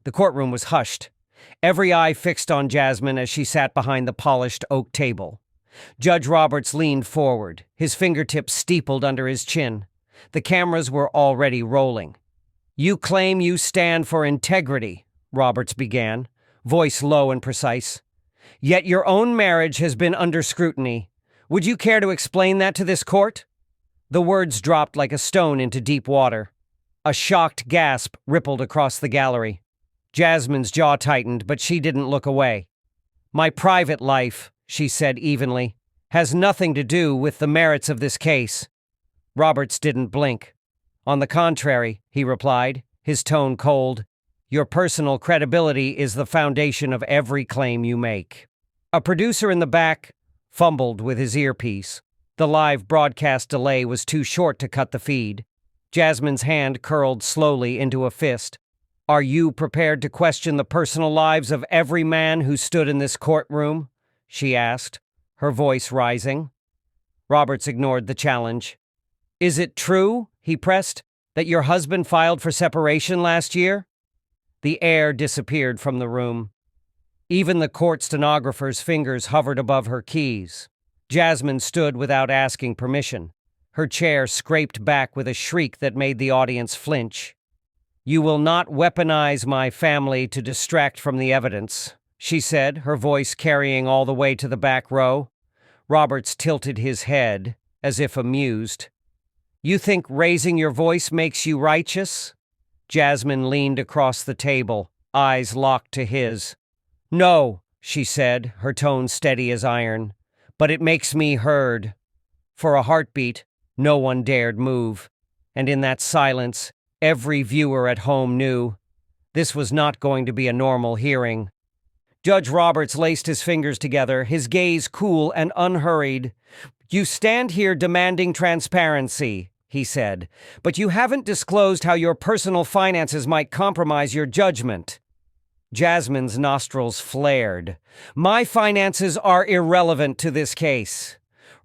The courtroom was hushed, every eye fixed on Jasmine as she sat behind the polished oak table. Judge Roberts leaned forward, his fingertips steepled under his chin. The cameras were already rolling. "You claim you stand for integrity," Roberts began, voice low and precise. "Yet your own marriage has been under scrutiny. Would you care to explain that to this court?" The words dropped like a stone into deep water. A shocked gasp rippled across the gallery. Jasmine's jaw tightened, but she didn't look away. "My private life," she said evenly, "has nothing to do with the merits of this case." Roberts didn't blink. "On the contrary," he replied, his tone cold, "your personal credibility is the foundation of every claim you make." A producer in the back fumbled with his earpiece. The live broadcast delay was too short to cut the feed. Jasmine's hand curled slowly into a fist. "Are you prepared to question the personal lives of every man who stood in this courtroom?" she asked, her voice rising. Roberts ignored the challenge. "Is it true," he pressed, "that your husband filed for separation last year?" The air disappeared from the room. Even the court stenographer's fingers hovered above her keys. Jasmine stood without asking permission. Her chair scraped back with a shriek that made the audience flinch. "You will not weaponize my family to distract from the evidence," she said, her voice carrying all the way to the back row. Roberts tilted his head, as if amused. "You think raising your voice makes you righteous?" Jasmine leaned across the table, eyes locked to his. "No," she said, her tone steady as iron, "but it makes me heard." For a heartbeat, no one dared move, and in that silence, every viewer at home knew this was not going to be a normal hearing. Judge Roberts laced his fingers together, his gaze cool and unhurried. "You stand here demanding transparency," he said, "but you haven't disclosed how your personal finances might compromise your judgment." Jasmine's nostrils flared. "My finances are irrelevant to this case."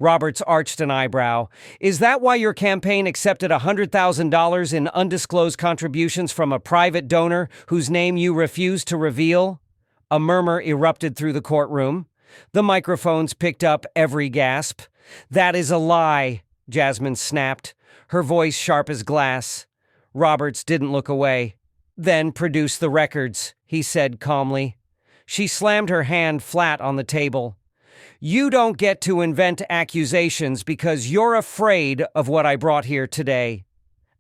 Roberts arched an eyebrow. "Is that why your campaign accepted $100,000 in undisclosed contributions from a private donor whose name you refused to reveal?" A murmur erupted through the courtroom. The microphones picked up every gasp. "That is a lie," Jasmine snapped, her voice sharp as glass. Roberts didn't look away. "Then produce the records," he said calmly. She slammed her hand flat on the table. "You don't get to invent accusations because you're afraid of what I brought here today."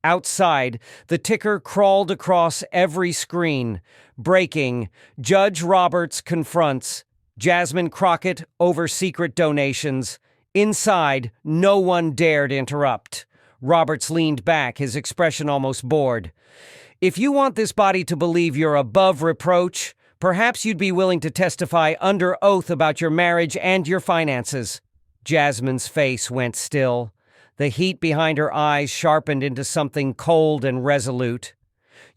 Outside, the ticker crawled across every screen. Breaking, Judge Roberts confronts Jasmine Crockett over secret donations. Inside, no one dared interrupt. Roberts leaned back, his expression almost bored. "If you want this body to believe you're above reproach, perhaps you'd be willing to testify under oath about your marriage and your finances." Jasmine's face went still. The heat behind her eyes sharpened into something cold and resolute.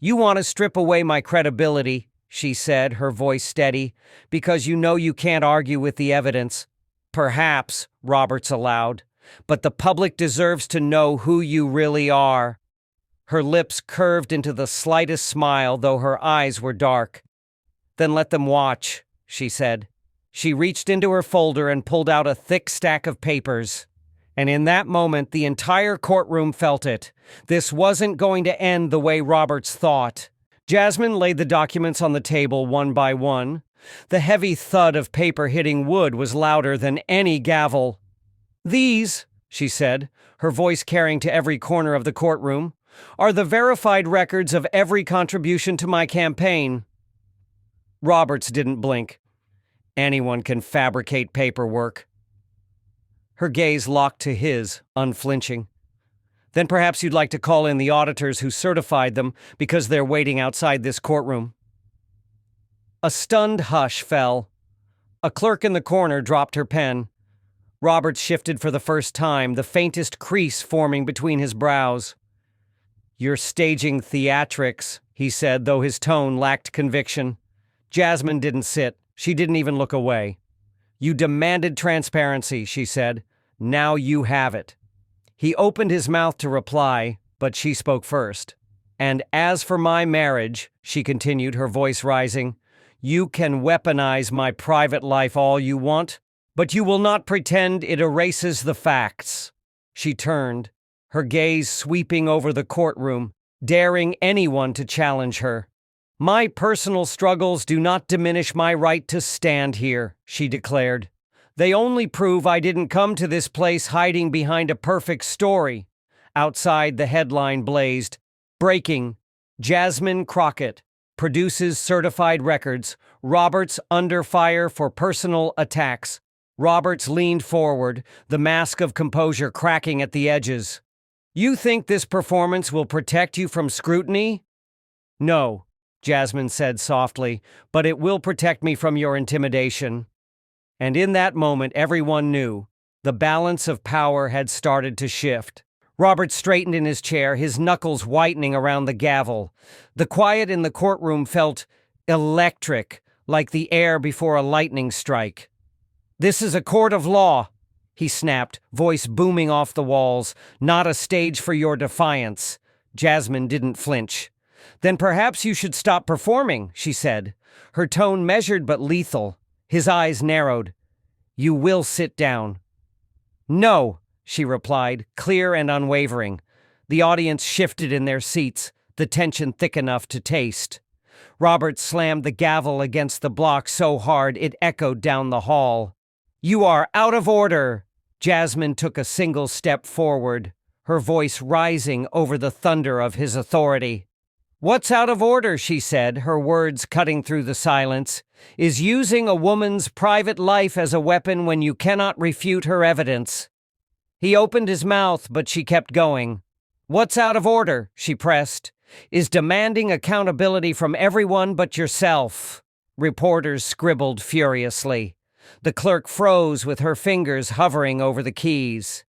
"You want to strip away my credibility," she said, her voice steady, "because you know you can't argue with the evidence." "Perhaps," Roberts allowed, "but the public deserves to know who you really are." Her lips curved into the slightest smile, though her eyes were dark. "Then let them watch," she said. She reached into her folder and pulled out a thick stack of papers. And in that moment, the entire courtroom felt it. This wasn't going to end the way Roberts thought. Jasmine laid the documents on the table one by one. The heavy thud of paper hitting wood was louder than any gavel. "These," she said, her voice carrying to every corner of the courtroom, "are the verified records of every contribution to my campaign." Roberts didn't blink. Anyone can fabricate paperwork. Her gaze locked to his, unflinching. "Then perhaps you'd like to call in the auditors who certified them, because they're waiting outside this courtroom." A stunned hush fell. A clerk in the corner dropped her pen. Roberts shifted for the first time, the faintest crease forming between his brows. "You're staging theatrics," he said, though his tone lacked conviction. Jasmine didn't sit. She didn't even look away. "You demanded transparency," she said. "Now you have it." He opened his mouth to reply, but she spoke first. And as for my marriage, she continued, her voice rising, you can weaponize my private life all you want, but you will not pretend it erases the facts. She turned, her gaze sweeping over the courtroom, daring anyone to challenge her. My personal struggles do not diminish my right to stand here, she declared. They only prove I didn't come to this place hiding behind a perfect story. Outside, the headline blazed, Breaking, Jasmine Crockett produces certified records, Roberts under fire for personal attacks. Roberts leaned forward, the mask of composure cracking at the edges. You think this performance will protect you from scrutiny? No, Jasmine said softly, but it will protect me from your intimidation. And in that moment, everyone knew the balance of power had started to shift. Robert straightened in his chair, his knuckles whitening around the gavel. The quiet in the courtroom felt electric, like the air before a lightning strike. This is a court of law, he snapped, voice booming off the walls, not a stage for your defiance. Jasmine didn't flinch. Then perhaps you should stop performing, she said, her tone measured but lethal. His eyes narrowed. You will sit down. No, she replied, clear and unwavering. The audience shifted in their seats, the tension thick enough to taste. Robert slammed the gavel against the block so hard it echoed down the hall. You are out of order! Jasmine took a single step forward, her voice rising over the thunder of his authority. What's out of order, she said, her words cutting through the silence, is using a woman's private life as a weapon when you cannot refute her evidence. He opened his mouth, but she kept going. What's out of order, she pressed, is demanding accountability from everyone but yourself. Reporters scribbled furiously. The clerk froze with her fingers hovering over the keys.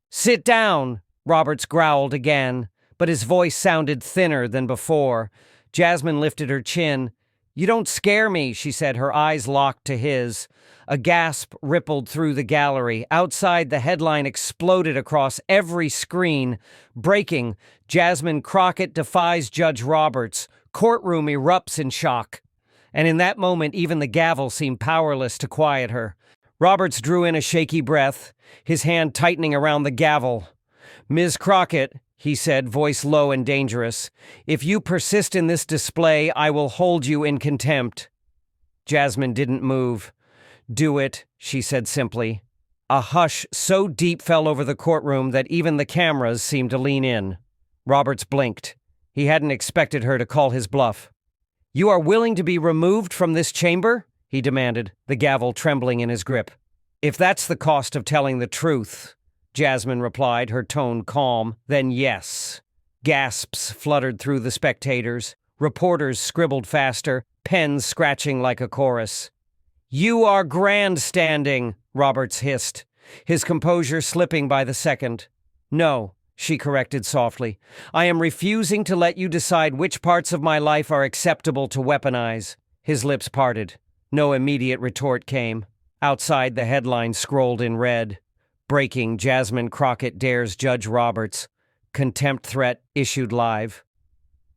Sit down, Roberts growled again, but his voice sounded thinner than before. Jasmine lifted her chin. You don't scare me, she said, her eyes locked to his. A gasp rippled through the gallery. Outside, the headline exploded across every screen. Breaking, Jasmine Crockett defies Judge Roberts. Courtroom erupts in shock. And in that moment, even the gavel seemed powerless to quiet her. Roberts drew in a shaky breath, his hand tightening around the gavel. Ms. Crockett, he said, voice low and dangerous, if you persist in this display, I will hold you in contempt. Jasmine didn't move. Do it, she said simply. A hush so deep fell over the courtroom that even the cameras seemed to lean in. Roberts blinked. He hadn't expected her to call his bluff. You are willing to be removed from this chamber? He demanded, the gavel trembling in his grip. If that's the cost of telling the truth, Jasmine replied, her tone calm, then yes. Gasps fluttered through the spectators. Reporters scribbled faster, pens scratching like a chorus. You are grandstanding, Roberts hissed, his composure slipping by the second. No, she corrected softly. I am refusing to let you decide which parts of my life are acceptable to weaponize. His lips parted. No immediate retort came. Outside, the headline scrolled in red. Breaking, Jasmine Crockett dares Judge Roberts. Contempt threat issued live.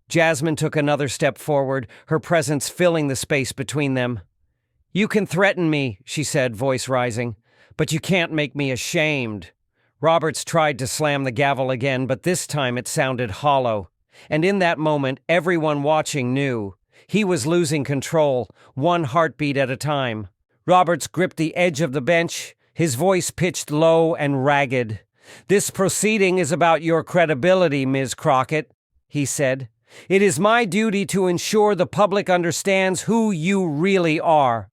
Jasmine took another step forward, her presence filling the space between them. You can threaten me, she said, voice rising, but you can't make me ashamed. Roberts tried to slam the gavel again, but this time it sounded hollow. And in that moment, everyone watching knew. He was losing control, one heartbeat at a time. Roberts gripped the edge of the bench, his voice pitched low and ragged. This proceeding is about your credibility, Ms. Crockett, he said. It is my duty to ensure the public understands who you really are.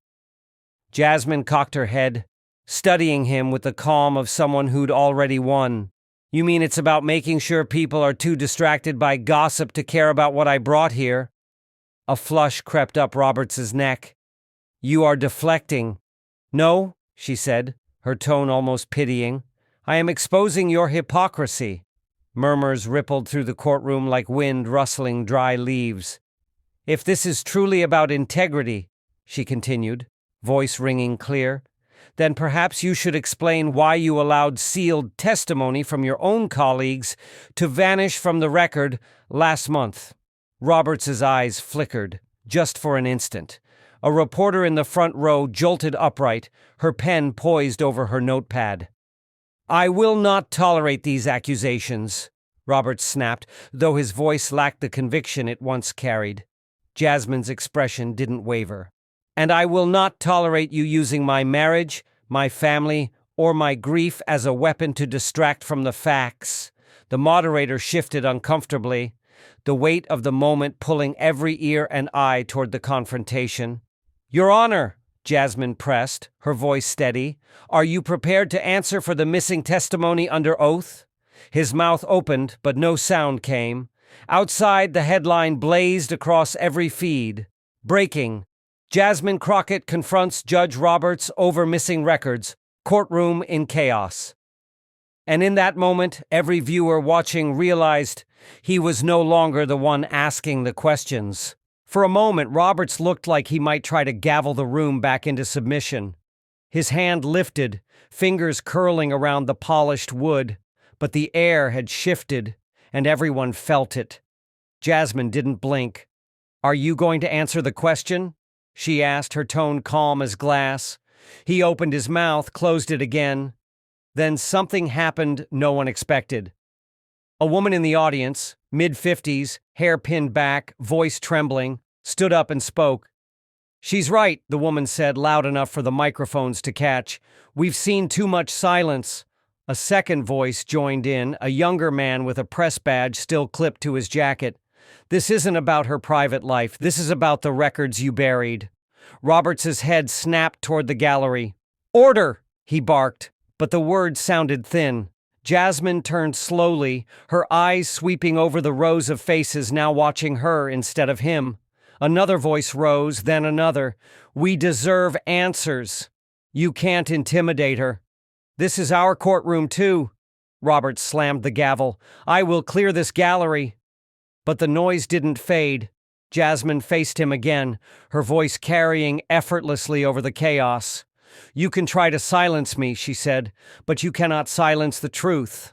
Jasmine cocked her head, studying him with the calm of someone who'd already won. You mean it's about making sure people are too distracted by gossip to care about what I brought here? A flush crept up Roberts's neck. You are deflecting. No, she said, her tone almost pitying. I am exposing your hypocrisy. Murmurs rippled through the courtroom like wind rustling dry leaves. If this is truly about integrity, she continued, voice ringing clear, Then perhaps you should explain why you allowed sealed testimony from your own colleagues to vanish from the record last month. Roberts's eyes flickered, just for an instant. A reporter in the front row jolted upright, her pen poised over her notepad. "I will not tolerate these accusations," Roberts snapped, though his voice lacked the conviction it once carried. Jasmine's expression didn't waver. "And I will not tolerate you using my marriage, my family, or my grief as a weapon to distract from the facts." The moderator shifted uncomfortably, the weight of the moment pulling every ear and eye toward the confrontation. "Your Honor," Jasmine pressed, her voice steady, "are you prepared to answer for the missing testimony under oath?" His mouth opened, but no sound came. Outside, the headline blazed across every feed. Breaking: Jasmine Crockett confronts Judge Roberts over missing records. Courtroom in chaos. And in that moment, every viewer watching realized he was no longer the one asking the questions. For a moment, Roberts looked like he might try to gavel the room back into submission. His hand lifted, fingers curling around the polished wood, but the air had shifted, and everyone felt it. Jasmine didn't blink. "Are you going to answer the question?" she asked, her tone calm as glass. He opened his mouth, closed it again. Then something happened no one expected. A woman in the audience, mid-50s, hair pinned back, voice trembling, stood up and spoke. "She's right," the woman said, loud enough for the microphones to catch. "We've seen too much silence." A second voice joined in, a younger man with a press badge still clipped to his jacket. "This isn't about her private life. This is about the records you buried." Roberts's head snapped toward the gallery. "Order!" he barked, but the words sounded thin. Jasmine turned slowly, her eyes sweeping over the rows of faces now watching her instead of him. Another voice rose, then another. "We deserve answers. You can't intimidate her." "This is our courtroom, too." Roberts slammed the gavel. "I will clear this gallery." But the noise didn't fade. Jasmine faced him again, her voice carrying effortlessly over the chaos. "You can try to silence me," she said, "but you cannot silence the truth."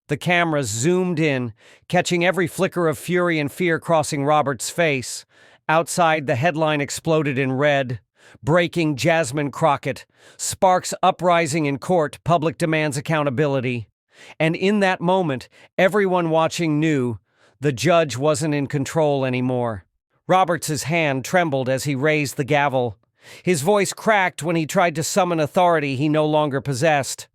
The cameras zoomed in, catching every flicker of fury and fear crossing Roberts' face. Outside, the headline exploded in red. "Breaking: Jasmine Crockett. Sparks uprising in court. Public demands accountability." And in that moment, everyone watching knew the judge wasn't in control anymore. Roberts's hand trembled as he raised the gavel. His voice cracked when he tried to summon authority he no longer possessed.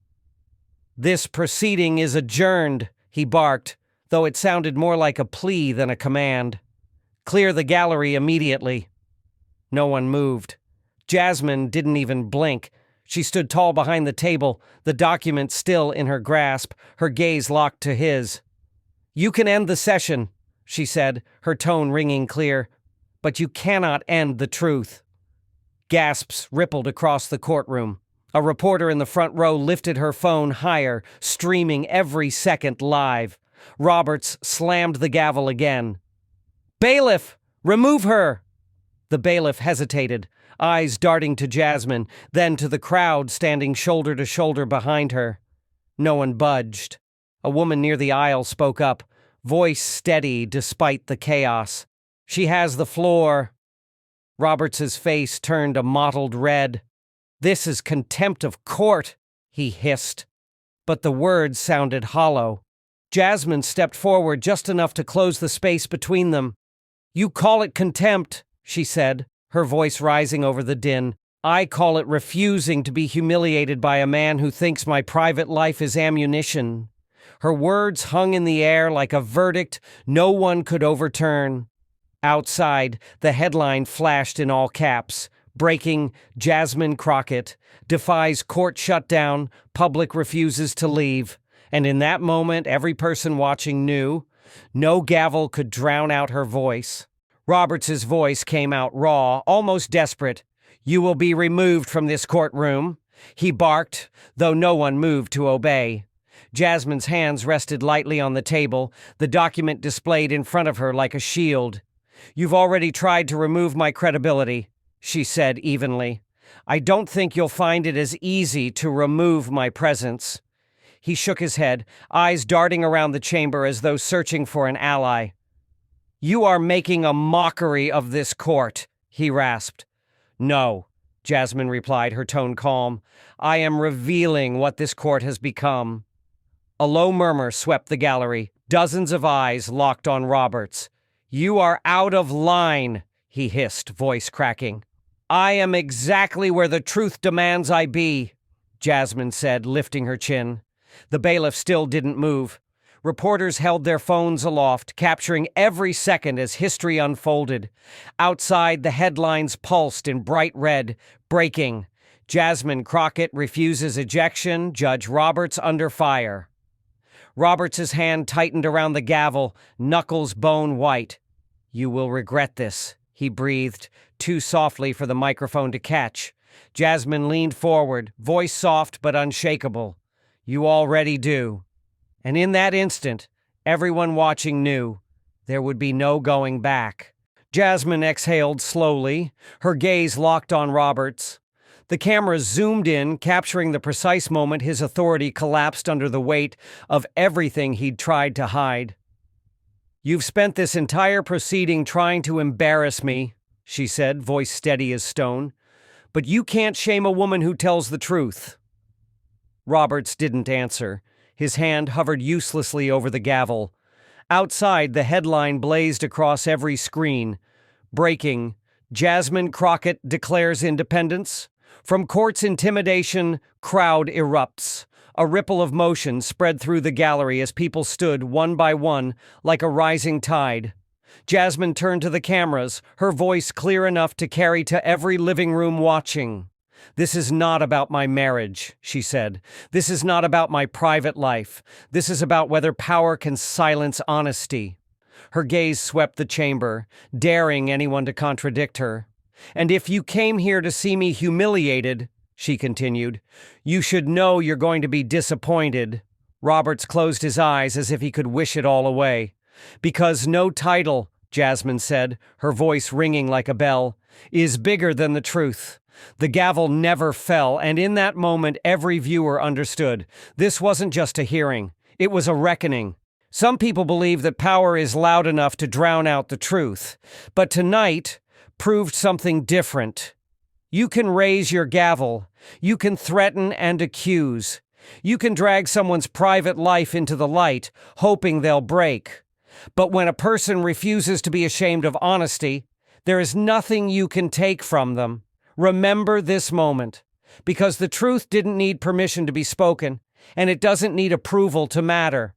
"This proceeding is adjourned," he barked, though it sounded more like a plea than a command. "Clear the gallery immediately." No one moved. Jasmine didn't even blink. She stood tall behind the table, the document still in her grasp, her gaze locked to his. "You can end the session," she said, her tone ringing clear, "but you cannot end the truth." Gasps rippled across the courtroom. A reporter in the front row lifted her phone higher, streaming every second live. Roberts slammed the gavel again. "Bailiff, remove her!" The bailiff hesitated, eyes darting to Jasmine, then to the crowd standing shoulder to shoulder behind her. No one budged. A woman near the aisle spoke up, voice steady despite the chaos. "She has the floor." Roberts's face turned a mottled red. "This is contempt of court," he hissed. But the words sounded hollow. Jasmine stepped forward just enough to close the space between them. "You call it contempt," she said, her voice rising over the din. "I call it refusing to be humiliated by a man who thinks my private life is ammunition." Her words hung in the air like a verdict no one could overturn. Outside, the headline flashed in all caps. "Breaking: Jasmine Crockett. Defies court shutdown. Public refuses to leave." And in that moment, every person watching knew no gavel could drown out her voice. Roberts's voice came out raw, almost desperate. "You will be removed from this courtroom," he barked, though no one moved to obey. Jasmine's hands rested lightly on the table, the document displayed in front of her like a shield. "You've already tried to remove my credibility," she said evenly. I don't think you'll find it as easy to remove my presence. He shook his head, eyes darting around the chamber as though searching for an ally. You are making a mockery of this court, he rasped. No, Jasmine replied, her tone calm. I am revealing what this court has become. A low murmur swept the gallery. Dozens of eyes locked on Roberts. You are out of line, he hissed, voice cracking. I am exactly where the truth demands I be, Jasmine said, lifting her chin. The bailiff still didn't move. Reporters held their phones aloft, capturing every second as history unfolded. Outside, the headlines pulsed in bright red, breaking. Jasmine Crockett refuses ejection, Judge Roberts under fire. Roberts's hand tightened around the gavel, knuckles bone white. You will regret this, he breathed, too softly for the microphone to catch. Jasmine leaned forward, voice soft but unshakable. You already do. And in that instant, everyone watching knew there would be no going back. Jasmine exhaled slowly, her gaze locked on Roberts. The camera zoomed in, capturing the precise moment his authority collapsed under the weight of everything he'd tried to hide. You've spent this entire proceeding trying to embarrass me, she said, voice steady as stone. But you can't shame a woman who tells the truth. Roberts didn't answer. His hand hovered uselessly over the gavel. Outside, the headline blazed across every screen. Breaking, Jasmine Crockett declares independence. From court's intimidation, crowd erupts. A ripple of motion spread through the gallery as people stood one by one like a rising tide. Jasmine turned to the cameras, her voice clear enough to carry to every living room watching. This is not about my marriage, she said. This is not about my private life. This is about whether power can silence honesty. Her gaze swept the chamber, daring anyone to contradict her. And if you came here to see me humiliated, she continued, you should know you're going to be disappointed. Roberts closed his eyes as if he could wish it all away. Because no title, Jasmine said, her voice ringing like a bell, is bigger than the truth. The gavel never fell, and in that moment every viewer understood. This wasn't just a hearing. It was a reckoning. Some people believe that power is loud enough to drown out the truth. But tonight proved something different. You can raise your gavel. You can threaten and accuse. You can drag someone's private life into the light, hoping they'll break. But when a person refuses to be ashamed of honesty, there is nothing you can take from them. Remember this moment, because the truth didn't need permission to be spoken, and it doesn't need approval to matter.